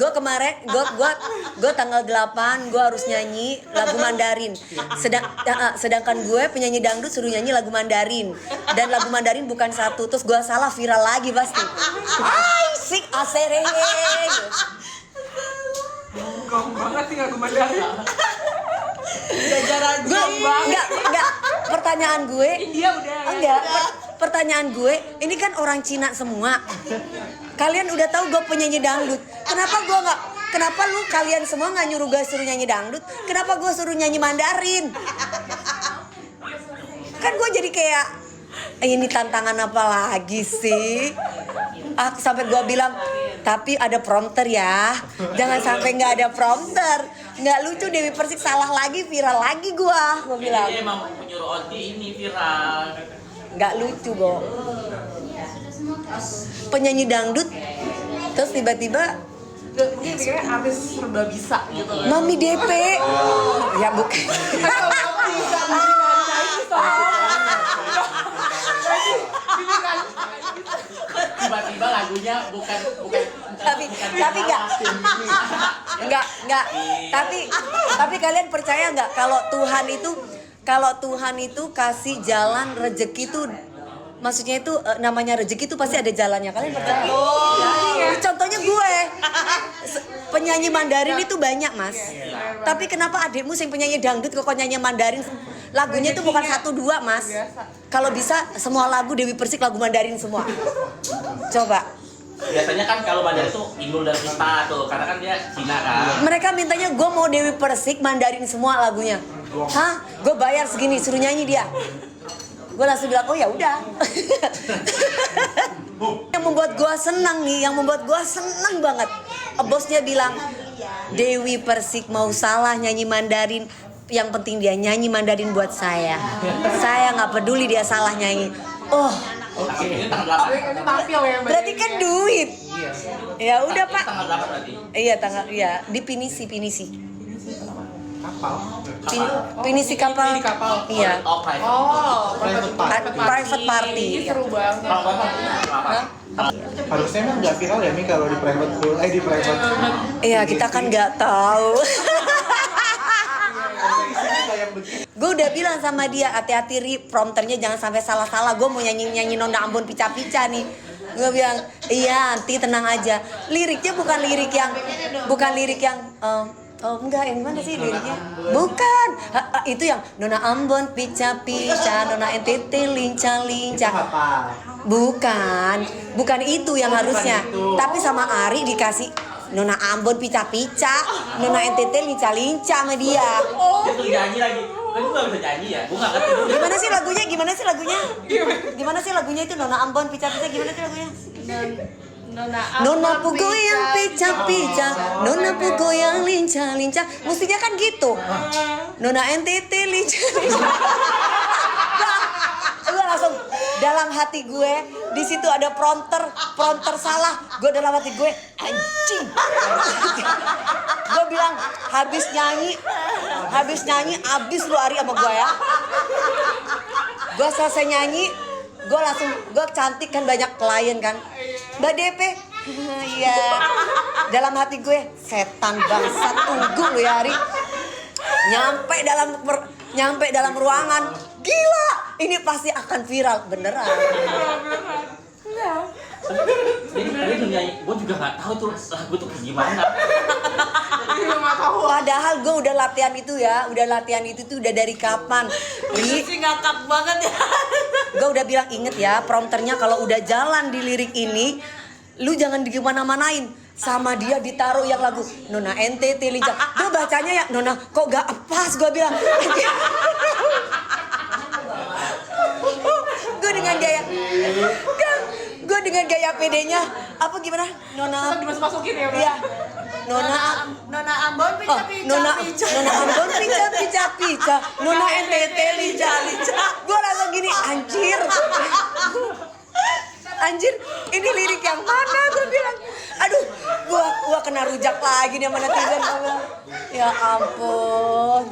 gue kemarin gue tanggal 8 gue harus nyanyi lagu Mandarin. Sedangkan gue penyanyi dangdut suruh nyanyi lagu Mandarin. Dan lagu Mandarin bukan satu, terus gue salah viral lagi pasti. Sik aserenge. Gong banget sih lagu Mandarin. Enggak. Pertanyaan gue, India udah. enggak. Pertanyaan gue, ini kan orang Cina semua. Kalian udah tahu gue penyanyi dangdut. Kenapa lu kalian semua nggak nyuruh gue suruh nyanyi dangdut? Kenapa gue suruh nyanyi Mandarin? Kan gue jadi kayak ini tantangan apa lagi sih? Sampai gue bilang, tapi ada prompter ya. Jangan sampai nggak ada prompter. Nggak lucu, Dewi Persik salah lagi, viral lagi gue bilang. Ini emang menyuruh Odi ini viral. Nggak lucu, Bo. Penyanyi dangdut, terus tiba-tiba Mungkin pikirnya artis serba bisa gitu. Mami DP. Ya bukan. Tiba-tiba lagunya bukan tapi enggak. Tapi kalian percaya nggak kalau Tuhan itu kasih jalan rezeki itu, maksudnya itu namanya rezeki itu pasti ada jalannya. Kalian percaya? Contohnya gue penyanyi Mandarin itu banyak, Mas. Tapi kenapa adikmu yang penyanyi dangdut kok nyanyi Mandarin? Lagunya itu bukan 1 2, Mas. Kalau bisa semua lagu Dewi Persik lagu Mandarin semua. Coba. Biasanya kan kalau Mandarin itu Inul dan Vista tuh, karena kan dia Cina kan. Mereka mintanya gue mau Dewi Persik Mandarin semua lagunya. Hah? Gue bayar segini suruh nyanyi dia. Gue langsung bilang, oh ya udah. Yang membuat gue senang banget. Bosnya bilang, Dewi Persik mau salah nyanyi Mandarin, yang penting dia nyanyi Mandarin buat saya. Saya nggak peduli dia salah nyanyi. Oh, Oke, ini tanggal 8. Ini tampil ya. berarti kan duit. Ya udah Pak. Tanggal 8 berarti. Iya di pinisi. Kapal. Pinisi kapal. Di kapal. Iya. Oh, private. Oh, Private party. Ini seru banget. Kalau Bapak kenapa? Harusnya emang nggak viral ya Mi kalau di private pool, di private. Iya, kita kan nggak tahu. Gue udah bilang sama dia, hati-hati Ri, prompternya jangan sampai salah-salah. Gue mau nyanyi Nona Ambon pica-pica nih. Gue bilang, iya nanti tenang aja. Liriknya bukan lirik yang enggak, yang mana sih liriknya? Bukan, itu yang Nona Ambon pica-pica, Nona NTT lincah-lincah. Bukan itu yang harusnya. Tapi sama Ari dikasih Nona Ambon pica-pica, Nona NTT lincah-lincah sama dia. Dia tuh nyanyi lagi. Kan gue gak bisa nyanyi ya. Gue gak ngerti dulu. Gimana sih lagunya itu Nona Ambon pica-pica, gimana sih lagunya? Nona pugo yang pica-pica, Nona pugo yang lincah-lincah. Mestinya kan gitu. Nona NTT lincah-lincah. Gue langsung dalam hati gue di situ ada prompter salah. Gue dalam hati gue anjing. Gue bilang habis nyanyi abis lu Ari sama gue ya. Gue selesai nyanyi, gue cantik kan, banyak klien kan. Mbak DP, iya. Dalam hati gue setan bangsat, tunggu lu ya Ari. Nyampe dalam ruangan, gila, ini pasti akan viral beneran. Jadi tuh nyanyi, gue juga gak tahu tuh lagu tuh gimana. Padahal gue udah latihan itu tuh udah dari kapan? Sih ngakak banget ya. Gue udah bilang inget ya, prompternya kalau udah jalan di lirik ini, lu jangan digimana-manain. Sama dia ditaruh yang lagu Nona NTT lincah. Gue bacanya ya Nona kok gak pas, gue bilang. Gue dengan gaya pedenya apa gimana? Nona Dimasukin ya, Bang? Iya. Nona Ambon pica-pica. Nona Ambon pica-pica, Nona NTT lincah-lincah. Gue langsung gini, anjir, ini lirik yang mana? Gue bilang, aduh, gue kena rujak lagi nih sama netizen. Gue bilang, ya ampun.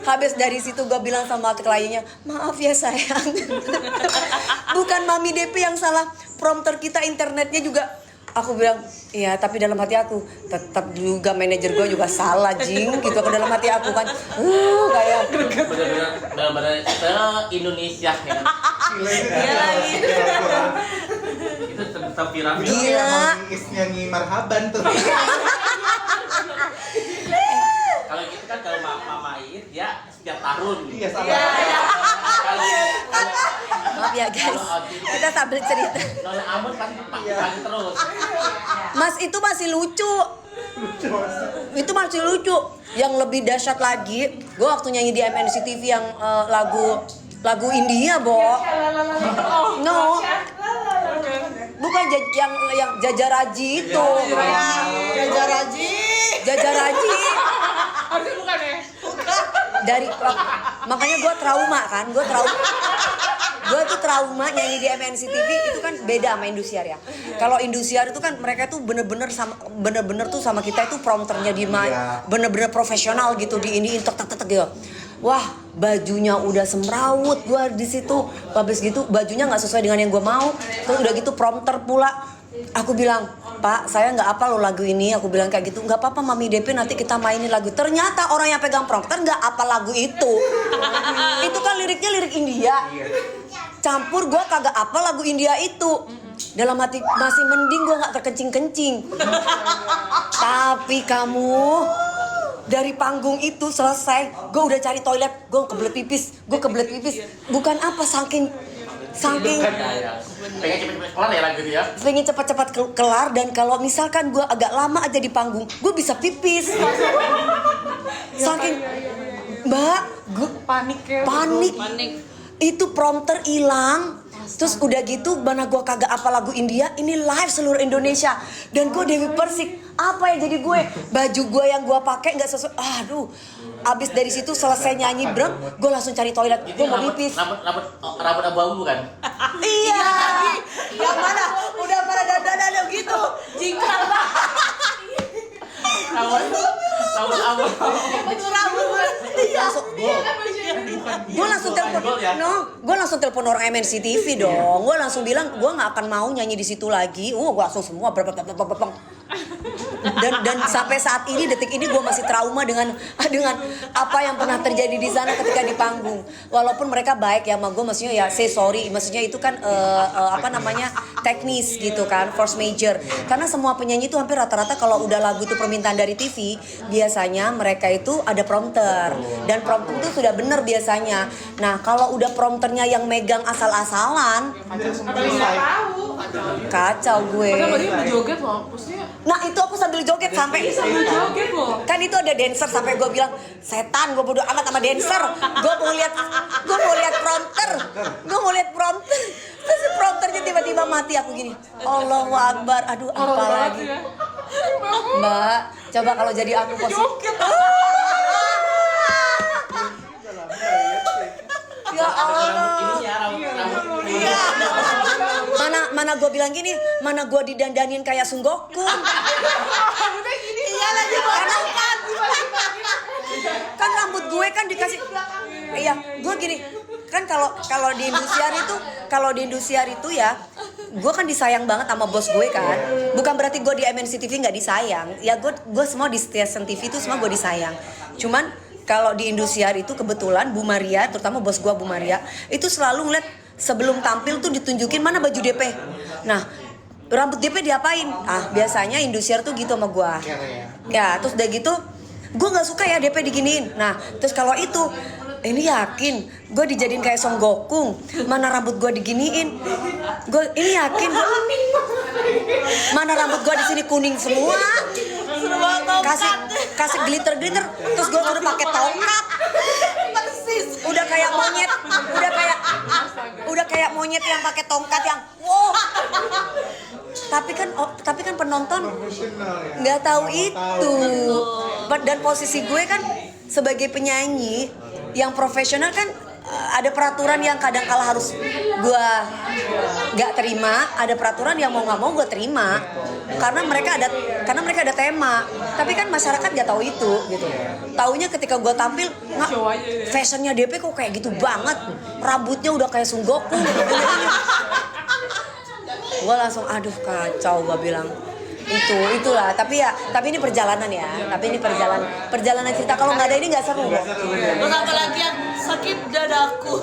Habis dari situ gue bilang sama kliennya, maaf ya sayang. Bukan Mami DP yang salah, prompter kita internetnya juga Aku bilang, iya tapi dalam hati aku tetap juga manajer gue juga salah Jing gitu aku dalam hati aku kan kayak benar-benar se-Indonesia ya. Itu tetap viral. Gila. Nyanyi marhaban tuh. Kalau gitu kan kalau Mama It ya setiap tahun. Iya sama. Kalau maaf ya guys kita sambil cerita. Nona Ambon pasti pagi terus. Mas itu masih lucu. Itu masih lucu. Yang lebih dahsyat lagi, gue waktu nyanyi di MNC TV yang lagu India, Bo. No. Bukan yang Jajaraji itu. Jajaraji. Harusnya bukan ya? Dari makanya gue trauma kan, gue tuh trauma nyanyi di MNC TV itu kan beda sama Indosiar ya. Kalau Indosiar itu kan mereka tuh bener-bener tuh sama kita itu prompternya bener-bener profesional gitu di ini tek gitu. Wah bajunya udah semrawut gue di situ, habis gitu bajunya nggak sesuai dengan yang gue mau, terus udah gitu prompter pula. Aku bilang, Pak, saya nggak apa lo lagu ini. Aku bilang kayak gitu, nggak apa-apa Mami DP nanti kita mainin lagu. Ternyata orang yang pegang prompter nggak apa lagu itu. Itu kan liriknya lirik India. Campur gue kagak apa lagu India itu. Dalam hati masih mending gue nggak terkencing-kencing. Tapi kamu dari panggung itu selesai, gue udah cari toilet, gue kebelet pipis. Bukan apa saking pengen cepet-cepet kelar ya lagu itu ya. Pengen cepat-cepat kelar dan kalau misalkan gue agak lama aja di panggung, gue bisa pipis. Saking Mbak, gue panik. Itu prompter hilang. Terus udah gitu mana gue kagak apa lagu India, ini live seluruh Indonesia dan gue Dewi Persik. Apa ya jadi gue? Baju gue yang gue pakai nggak sesuai. Aduh, abis dari situ selesai nyanyi brem, gue langsung cari toilet. Gue mau pipis. Rambut abu-abu kan? Iya. Yang mana? Udah pada dandan gitu. Jingkrak banget. Rambut abu-abu. Gue langsung telepon orang MNC TV dong. Gue langsung bilang gue nggak akan mau nyanyi di situ lagi. Gue langsung semua dan sampai saat ini detik ini gue masih trauma dengan apa yang pernah terjadi di sana ketika di panggung. Walaupun mereka baik ya sama gue, maksudnya ya say sorry, maksudnya itu kan teknis gitu kan, force major. Karena semua penyanyi itu hampir rata-rata kalau udah lagu itu permintaan dari TV, biasanya mereka itu ada prompter dan prompter itu sudah bener biasanya. Nah kalau udah prompternya yang megang asal-asalan, kacau gue. Padahal dia berjoget loh, maksudnya. Nah itu aku sambil joget sampai Sambil joget loh. kan itu ada dancer sampai gue bilang setan gue bodo amat sama dancer, gue mau lihat prompter terus prompternya tiba-tiba mati. Aku gini, Allahu Akbar, aduh apa lagi Ya. Mbak, coba kalau jadi aku posisi ya Allah. Ini ya rambut. Mana gue bilang gini, mana gue didandanin kayak Sunggoku. Rambutnya gini. Iya lagi Kan rambut gue kan dikasih. Iya, gue gini. Kan kalau di Indosiar itu ya, gue kan disayang banget sama bos gue kan. Bukan berarti gue di MNC TV nggak disayang. Ya gue semua di stasiun TV itu semua gue disayang. Cuman kalau di Indosiar itu kebetulan Bu Maria, terutama bos gue Bu Maria, itu selalu ngeliat sebelum tampil tuh ditunjukin mana baju DP. Nah, rambut DP diapain? Ah, biasanya Indosiar tuh gitu sama gue. Ya, terus udah gitu, gue nggak suka ya DP diginiin. Nah, terus kalau itu, ini yakin gue dijadiin kayak Song Gokung, mana rambut gue diginiin. Ini yakin mana rambut gue di sini kuning semua. Kasih glitter, terus gue udah pakai tongkat. Udah kayak monyet yang pakai tongkat yang wow. Tapi kan penonton nggak tahu itu. Dan posisi gue kan sebagai penyanyi yang profesional kan ada peraturan yang kadang kala harus gue nggak terima, ada peraturan yang mau nggak mau gue terima karena mereka ada tema. Tapi kan masyarakat nggak tahu itu gitu. Taunya ketika gue tampil, fashionnya DP kok kayak gitu banget, rambutnya udah kayak Sunggoku. Gue langsung aduh kacau, gue bilang itulah, tapi ini perjalanan ya, perjalanan cerita. Kalau nggak ada ini nggak seru. Terus apa lagi yang sakit dadaku.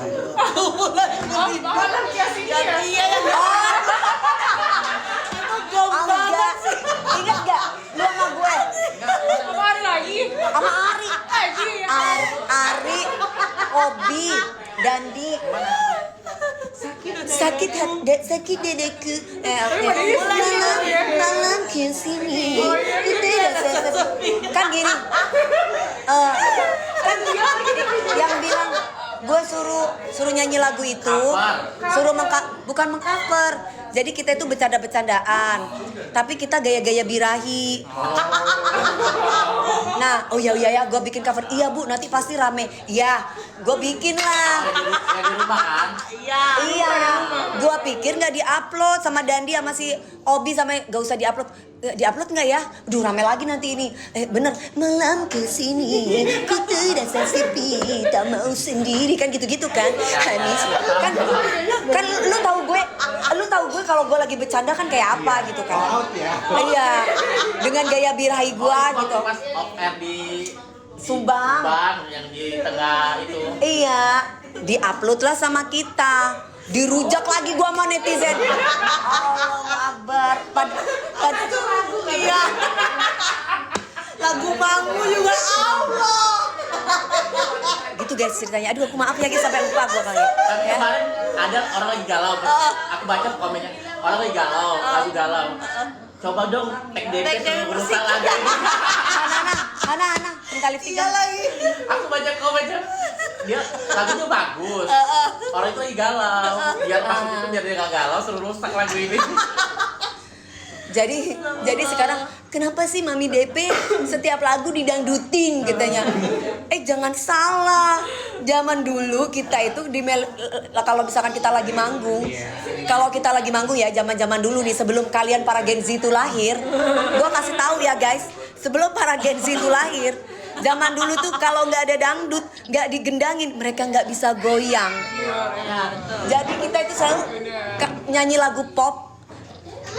Mulai Oh, lagi asik ya? iya yang itu jauh banget sih. Ingat nggak lu sama gue Apa ada lagi? sama Ari Aji. Ari, Obi, Dandi. Sakit dadaku. Malam kesini. Kan gini. Kan yang bilang gue suruh nyanyi lagu itu, suruh bukan mengcover. Jadi kita itu bercanda-bercandaan, tapi kita gaya-gaya birahi. Nah, oh ya, gue bikin cover. Iya bu, nanti pasti rame. Iya, gue bikin lah. Yang di rumah kan? Iya, gue pikir nggak diupload sama Dandi sama si Obi sama gak usah diupload. Diupload nggak ya? Duh rame lagi nanti ini. Bener, malam kesini ku tidak sepi, tak mau sendiri kan gitu-gitu kan? Hanis kan lu tahu gue kalau gue lagi bercanda kan kayak apa gitu kan? Iya, dengan gaya birahi gue gitu. Pas off air di Subang. yang di tengah itu. Iya, diupload lah sama kita. Dirujak lagi gua sama netizen. Allah Akbar. Iya. Lagu Mangmu juga Allah. Gitu guys ceritanya. Aduh aku maaf ya guys sampai lupa gua kali. Tapi Ya. kemarin ada orang lagi galau. Aku baca komennya. Orang lagi galau, lagu galau. Coba dong tag DP sebelum berusaha lagi. Hana, minta lipstick. Iya lagi. Aku baca komennya. Dia lagunya bagus. Orang itu lagi galau. Biar pas itu biar dia gak galau suruh rusak lagu ini. Jadi sekarang kenapa sih Mami DP setiap lagu didangdutin katanya? Jangan salah. Zaman dulu kita itu kalau misalkan kita lagi manggung, ya zaman-zaman dulu nih sebelum kalian para Gen Z itu lahir, gua kasih tahu ya guys, sebelum para Gen Z itu lahir, zaman dulu tuh kalau nggak ada dangdut, nggak digendangin, mereka nggak bisa goyang. Jadi kita itu selalu nyanyi lagu pop.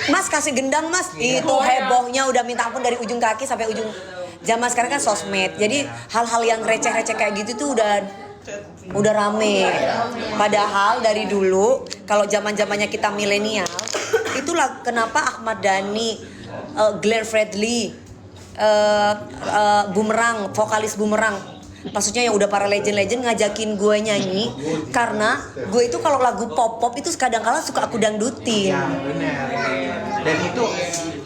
Mas kasih gendang mas, itu hebohnya udah minta ampun dari ujung kaki sampai ujung. Zaman sekarang kan sosmed, jadi hal-hal yang receh-receh kayak gitu tuh udah rame. Padahal dari dulu kalau zaman-zamannya kita milenial, itulah kenapa Ahmad Dhani, Glenn Fredly, Bumerang, vokalis Bumerang, maksudnya yang udah para legend-legend ngajakin gue nyanyi, karena gue itu kalau lagu pop itu kadang-kala suka aku dangdutin. Ya benar.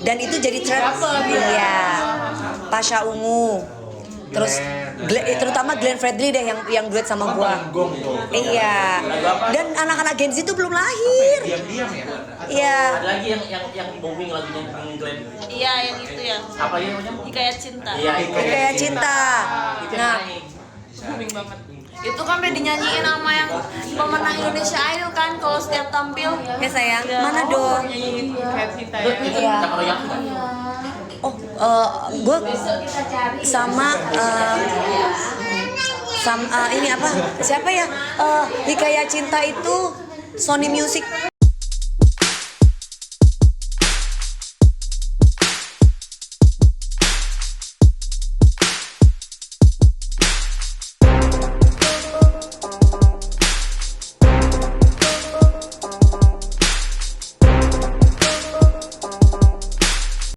Dan itu jadi trend. Iya. Pasha Ungu. Terus terutama Glenn Fredly deh yang duet sama gue. Iya. Dan anak-anak Gen Z itu belum lahir. diam-diam ya. Iya. Ada lagi yang booming lagunya Glenn. Iya yang itu ya. Apa ya namanya? Hikayat cinta. Iya, Kayak cinta. Nah, Booming banget. Itu kan udah dinyanyiin sama yang pemenang Indonesia Idol kan kalau setiap tampil. ya sayang, mana dong? Nyanyi kayak kita ya. Itu Iya. sama yang Oh, gue sama ini apa? Siapa ya? Hikayat cinta itu Sony Music.